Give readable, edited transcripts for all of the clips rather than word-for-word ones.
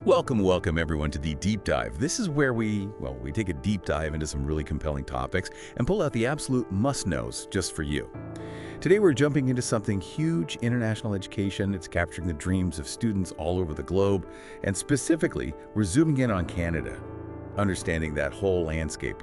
Welcome everyone to the Deep Dive. This is where we take a deep dive into some really compelling topics and pull out the absolute must-knows just for you. Today we're jumping into something huge: international education. It's capturing the dreams of students all over the globe, and specifically, we're zooming in on Canada, understanding that whole landscape.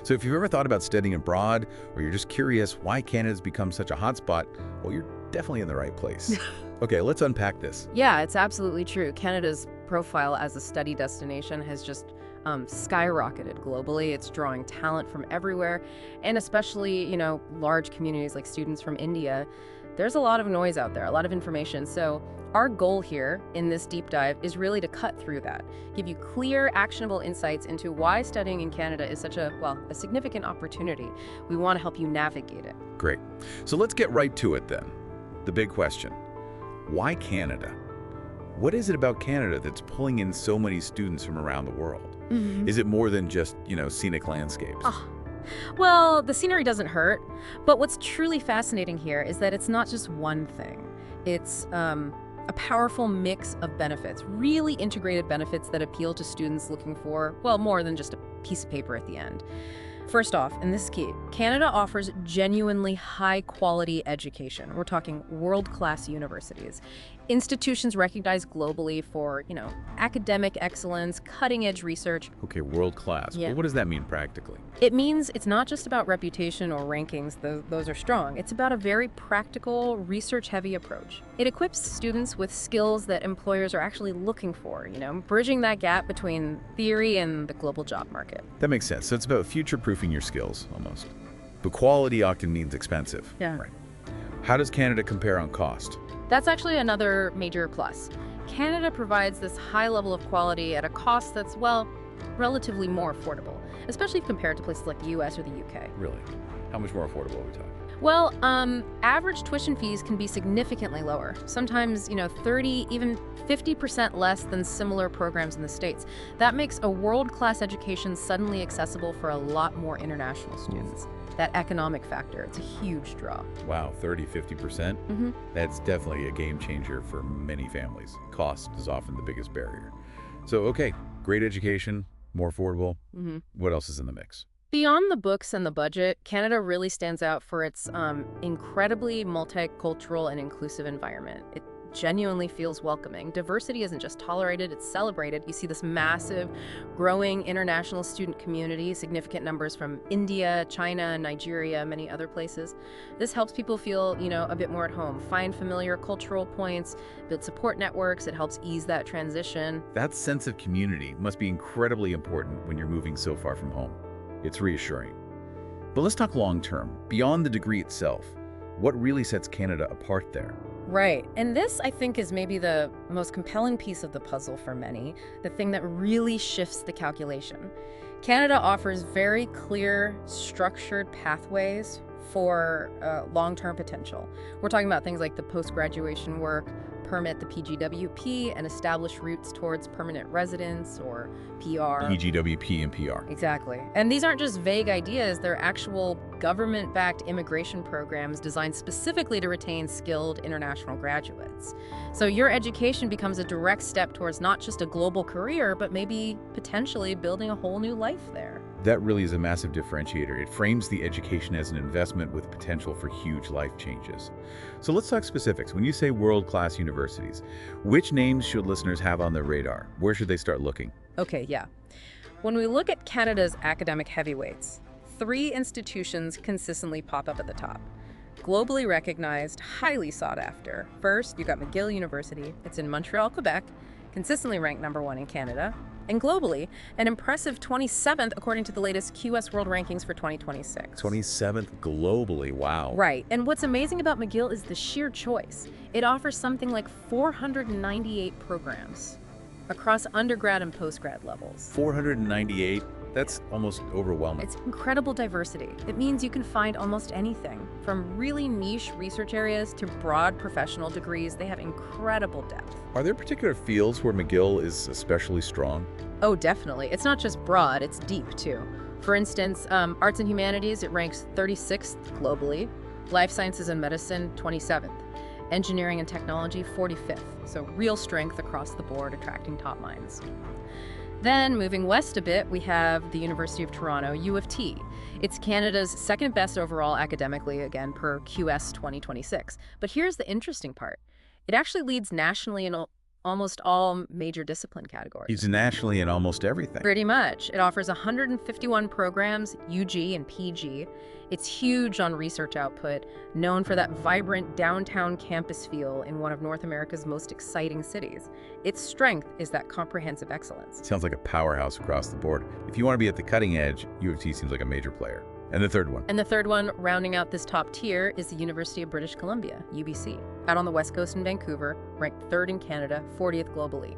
So if you've ever thought about studying abroad, or you're just curious why Canada's become such a hotspot, well, you're definitely in the right place. Okay, let's unpack this. Yeah, it's absolutely true. Canada's profile as a study destination has just skyrocketed globally. It's drawing talent from everywhere, and especially, large communities like students from India. There's a lot of noise out there, a lot of information. So our goal here in this deep dive is really to cut through that, give you clear, actionable insights into why studying in Canada is such a significant opportunity. We want to help you navigate it. Great. So let's get right to it then. The big question: why Canada? What is it about Canada that's pulling in so many students from around the world? Is it more than just, scenic landscapes? Well, the scenery doesn't hurt, but what's truly fascinating here is that it's not just one thing. It's a powerful mix of benefits, really integrated benefits that appeal to students looking for, more than just a piece of paper at the end. First off, and this is key, Canada offers genuinely high-quality education. We're talking world-class universities. Institutions recognized globally for, academic excellence, cutting-edge research. Okay, world class. Yeah. Well, what does that mean practically? It means it's not just about reputation or rankings, those are strong. It's about a very practical, research-heavy approach. It equips students with skills that employers are actually looking for, bridging that gap between theory and the global job market. That makes sense. So it's about future-proofing your skills, almost. But quality often means expensive. Yeah. Right. How does Canada compare on cost? That's actually another major plus. Canada provides this high level of quality at a cost that's, relatively more affordable, especially compared to places like the US or the UK. Really? How much more affordable are we talking? Well, average tuition fees can be significantly lower, sometimes, 30, even 50% less than similar programs in the States. That makes a world-class education suddenly accessible for a lot more international students. That economic factor, it's a huge draw. Wow, 30, 50%? That's definitely a game changer for many families. Cost is often the biggest barrier. So, okay, great education, more affordable. What else is in the mix? Beyond the books and the budget, Canada really stands out for its incredibly multicultural and inclusive environment. It genuinely feels welcoming. Diversity isn't just tolerated, it's celebrated. You see this massive, growing international student community, significant numbers from India, China, Nigeria, many other places. This helps people feel, a bit more at home, find familiar cultural points, build support networks. It helps ease that transition. That sense of community must be incredibly important when you're moving so far from home. It's reassuring. But let's talk long-term. Beyond the degree itself, what really sets Canada apart there? Right. And this, I think, is maybe the most compelling piece of the puzzle for many, the thing that really shifts the calculation. Canada offers very clear, structured pathways for long-term potential. We're talking about things like the post-graduation work, permit the PGWP, and establish routes towards permanent residence or PR. PGWP and PR. Exactly. And these aren't just vague ideas, they're actual government-backed immigration programs designed specifically to retain skilled international graduates. So your education becomes a direct step towards not just a global career, but maybe potentially building a whole new life there. That really is a massive differentiator. It frames the education as an investment with potential for huge life changes. So let's talk specifics. When you say world-class universities, which names should listeners have on their radar? Where should they start looking? Okay, yeah. When we look at Canada's academic heavyweights, 3 institutions consistently pop up at the top. Globally recognized, highly sought after. First, you got McGill University. It's in Montreal, Quebec, consistently ranked #1 in Canada. And globally, an impressive 27th according to the latest QS World Rankings for 2026. 27th globally, wow. Right, and what's amazing about McGill is the sheer choice. It offers something like 498 programs across undergrad and postgrad levels. 498? That's almost overwhelming. It's incredible diversity. It means you can find almost anything, from really niche research areas to broad professional degrees. They have incredible depth. Are there particular fields where McGill is especially strong? Oh, definitely. It's not just broad, it's deep too. For instance, arts and humanities, it ranks 36th globally. Life sciences and medicine, 27th. Engineering and technology, 45th. So real strength across the board, attracting top minds. Then, moving west a bit, we have the University of Toronto, U of T. It's Canada's second best overall academically, again, per QS 2026. But here's the interesting part. It actually leads nationally in almost all major discipline categories. It's nationally in almost everything. Pretty much. It offers 151 programs, UG and PG. It's huge on research output, known for that vibrant downtown campus feel in one of North America's most exciting cities. Its strength is that comprehensive excellence. Sounds like a powerhouse across the board. If you want to be at the cutting edge, U of T seems like a major player. And the third one? And the third one, rounding out this top tier, is the University of British Columbia, UBC. Out on the west coast in Vancouver, ranked 3rd in Canada, 40th globally.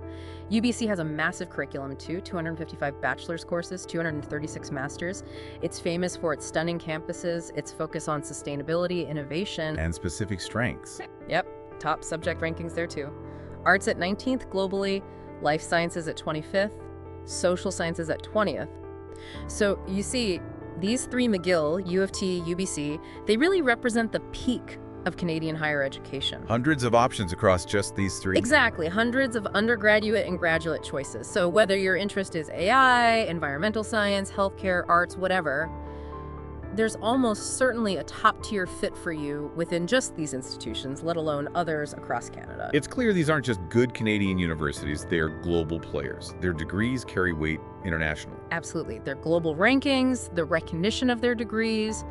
UBC has a massive curriculum too, 255 bachelor's courses, 236 masters. It's famous for its stunning campuses, its focus on sustainability, innovation. And specific strengths. Yep, top subject rankings there too. Arts at 19th globally, life sciences at 25th, social sciences at 20th. So you see, these three McGill, U of T, UBC, they really represent the peak of Canadian higher education. Hundreds of options across just these three? Exactly, hundreds of undergraduate and graduate choices. So whether your interest is AI, environmental science, healthcare, arts, whatever, there's almost certainly a top-tier fit for you within just these institutions, let alone others across Canada. It's clear these aren't just good Canadian universities, they're global players. Their degrees carry weight internationally. Absolutely. Their global rankings, the recognition of their degrees.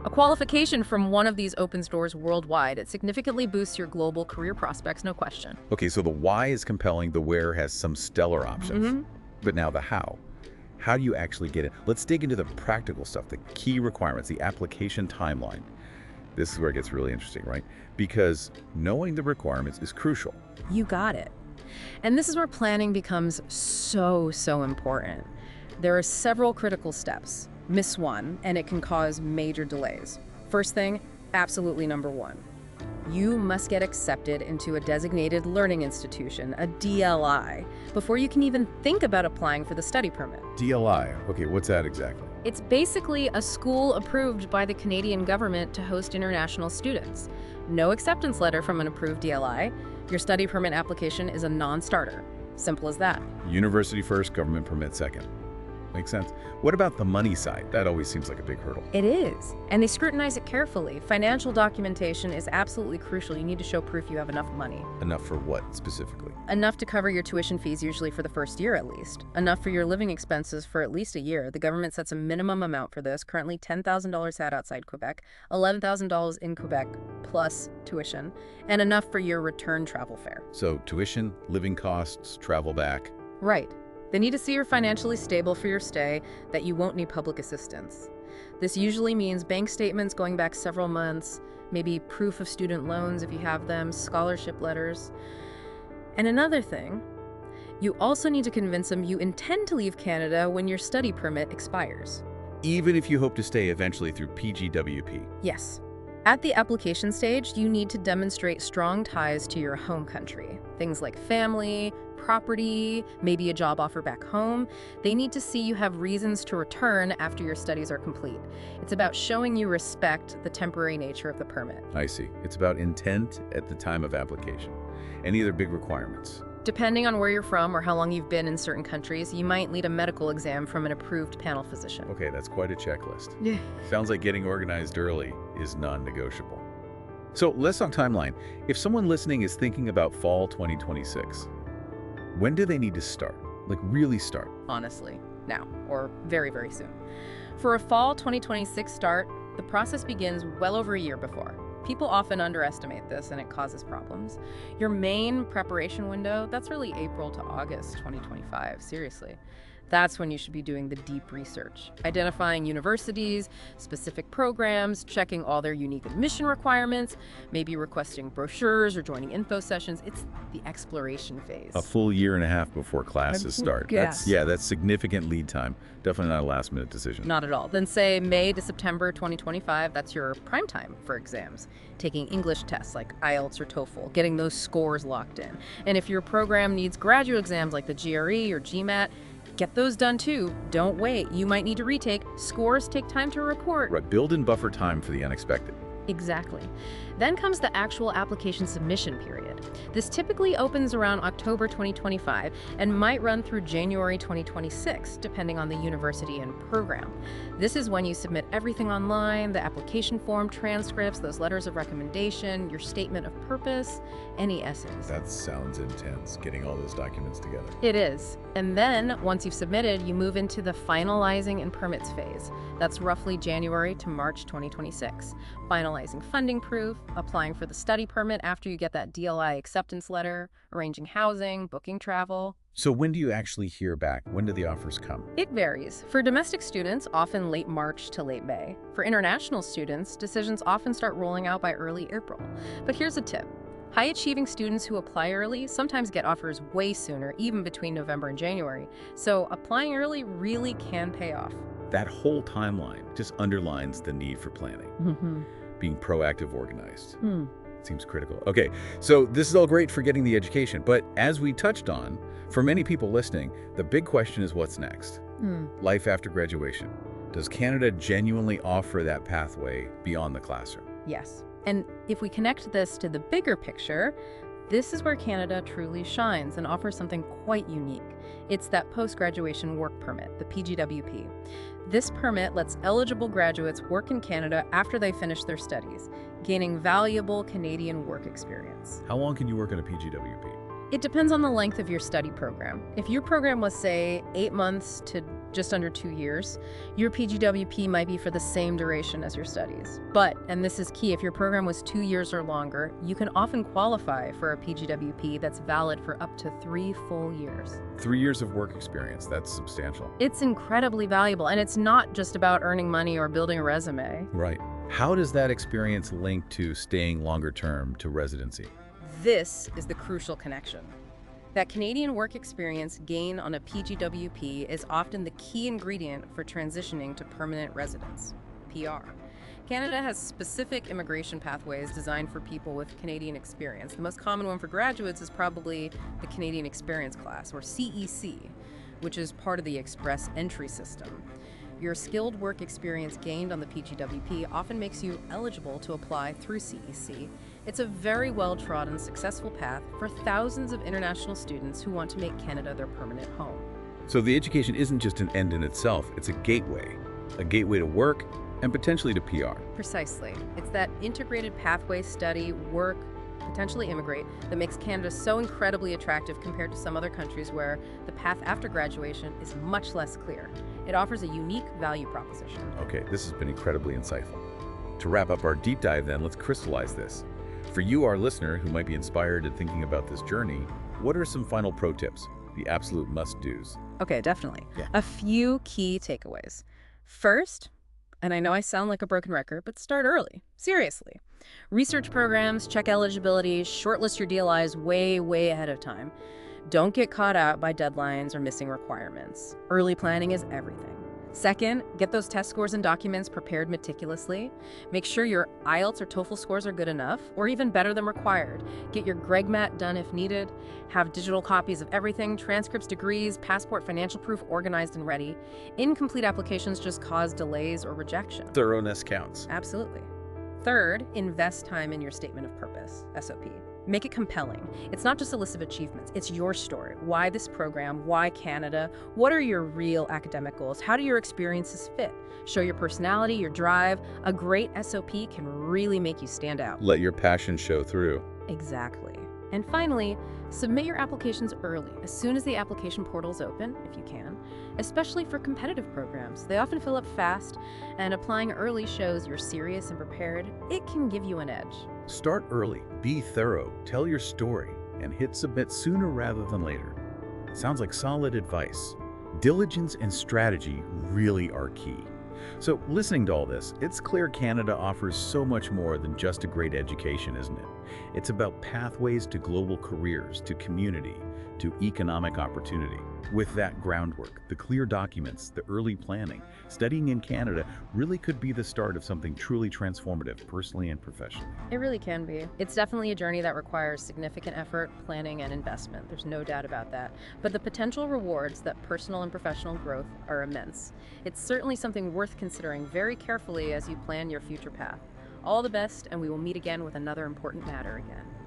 A qualification from one of these opens doors worldwide. It significantly boosts your global career prospects, no question. Okay, so the why is compelling, the where has some stellar options. But now the how. How do you actually get it? Let's dig into the practical stuff, the key requirements, the application timeline. This is where it gets really interesting, right? Because knowing the requirements is crucial. You got it. And this is where planning becomes so important. There are several critical steps. Miss one, and it can cause major delays. First thing, absolutely number one. You must get accepted into a designated learning institution, a DLI, before you can even think about applying for the study permit. DLI, okay, what's that exactly? It's basically a school approved by the Canadian government to host international students. No acceptance letter from an approved DLI. Your study permit application is a non-starter. Simple as that. University first, government permit second. Makes sense. What about the money side? That always seems like a big hurdle. It is, and they scrutinize it carefully. Financial documentation is absolutely crucial. You need to show proof you have enough money. Enough for what, specifically? Enough to cover your tuition fees, usually for the first year at least. Enough for your living expenses for at least a year. The government sets a minimum amount for this, currently $10,000 set outside Quebec, $11,000 in Quebec plus tuition, and enough for your return travel fare. So tuition, living costs, travel back. Right. They need to see you're financially stable for your stay, that you won't need public assistance. This usually means bank statements going back several months, maybe proof of student loans if you have them, scholarship letters. And another thing, you also need to convince them you intend to leave Canada when your study permit expires. Even if you hope to stay eventually through PGWP. Yes. At the application stage, you need to demonstrate strong ties to your home country. Things like family, property, maybe a job offer back home. They need to see you have reasons to return after your studies are complete. It's about showing you respect the temporary nature of the permit. I see. It's about intent at the time of application. Any other big requirements? Depending on where you're from or how long you've been in certain countries, you might need a medical exam from an approved panel physician. Okay, that's quite a checklist. Yeah. Sounds like getting organized early is non-negotiable. So let's talk timeline. If someone listening is thinking about fall 2026, when do they need to start? Like really start? Honestly, now or very soon. For a fall 2026 start, the process begins well over a year before. People often underestimate this and it causes problems. Your main preparation window, that's really April to August 2025, seriously. That's when you should be doing the deep research, identifying universities, specific programs, checking all their unique admission requirements, maybe requesting brochures or joining info sessions. It's the exploration phase. A full year and a half before classes start. Yes. That's significant lead time. Definitely not a last minute decision. Not at all. Then say May to September 2025, that's your prime time for exams. Taking English tests like IELTS or TOEFL, getting those scores locked in. And if your program needs graduate exams like the GRE or GMAT, get those done too. Don't wait. You might need to retake. Scores take time to report. Right, build in buffer time for the unexpected. Exactly. Then comes the actual application submission period. This typically opens around October 2025 and might run through January 2026, depending on the university and program. This is when you submit everything online, the application form, transcripts, those letters of recommendation, your statement of purpose, any essays. That sounds intense, getting all those documents together. It is. And then, once you've submitted, you move into the finalizing and permits phase. That's roughly January to March 2026. Finalizing funding proof, applying for the study permit after you get that DLI acceptance letter, arranging housing, booking travel. So when do you actually hear back? When do the offers come? It varies. For domestic students, often late March to late May. For international students, decisions often start rolling out by early April. But here's a tip. High-achieving students who apply early sometimes get offers way sooner, even between November and January. So applying early really can pay off. That whole timeline just underlines the need for planning, being proactive, organized. Seems critical. Okay, so this is all great for getting the education, but as we touched on, for many people listening, the big question is what's next? Life after graduation. Does Canada genuinely offer that pathway beyond the classroom? Yes. And if we connect this to the bigger picture, this is where Canada truly shines and offers something quite unique. It's that post-graduation work permit, the PGWP. This permit lets eligible graduates work in Canada after they finish their studies, gaining valuable Canadian work experience. How long can you work on a PGWP? It depends on the length of your study program. If your program was, say, 8 months to just under 2 years, your PGWP might be for the same duration as your studies. But, and this is key, if your program was 2 years or longer, you can often qualify for a PGWP that's valid for up to 3 full years. 3 years of work experience, that's substantial. It's incredibly valuable, and it's not just about earning money or building a resume. Right. How does that experience link to staying longer term to residency? This is the crucial connection. That Canadian work experience gained on a PGWP is often the key ingredient for transitioning to permanent residence, PR. Canada has specific immigration pathways designed for people with Canadian experience. The most common one for graduates is probably the Canadian Experience Class, or CEC, which is part of the Express Entry System. Your skilled work experience gained on the PGWP often makes you eligible to apply through CEC. It's a very well-trodden, successful path for thousands of international students who want to make Canada their permanent home. So the education isn't just an end in itself, it's a gateway to work and potentially to PR. Precisely. It's that integrated pathway, study, work, potentially immigrate, that makes Canada so incredibly attractive compared to some other countries where the path after graduation is much less clear. It offers a unique value proposition. Okay, this has been incredibly insightful. To wrap up our deep dive then, let's crystallize this. For you, our listener, who might be inspired and thinking about this journey, what are some final pro tips, the absolute must-dos? Okay, definitely. Yeah. A few key takeaways. First, and I know I sound like a broken record, but start early. Seriously. Research programs, check eligibility, shortlist your DLIs way ahead of time. Don't get caught out by deadlines or missing requirements. Early planning is everything. Second, get those test scores and documents prepared meticulously. Make sure your IELTS or TOEFL scores are good enough, or even better than required. Get your GregMat done if needed. Have digital copies of everything, transcripts, degrees, passport, financial proof organized and ready. Incomplete applications just cause delays or rejection. Thoroughness counts. Absolutely. Third, invest time in your statement of purpose, SOP. Make it compelling. It's not just a list of achievements, it's your story. Why this program? Why Canada? What are your real academic goals? How do your experiences fit? Show your personality, your drive. A great SOP can really make you stand out. Let your passion show through. Exactly. And finally, submit your applications early, as soon as the application portal's open, if you can, especially for competitive programs. They often fill up fast, and applying early shows you're serious and prepared. It can give you an edge. Start early, be thorough, tell your story, and hit submit sooner rather than later. Sounds like solid advice. Diligence and strategy really are key. So listening to all this, it's clear Canada offers so much more than just a great education, isn't it? It's about pathways to global careers, to community, to economic opportunity. With that groundwork, the clear documents, the early planning, studying in Canada really could be the start of something truly transformative, personally and professionally. It really can be. It's definitely a journey that requires significant effort, planning, and investment. There's no doubt about that. But the potential rewards, that personal and professional growth, are immense. It's certainly something worth considering very carefully as you plan your future path. All the best, and we will meet again with another important matter again.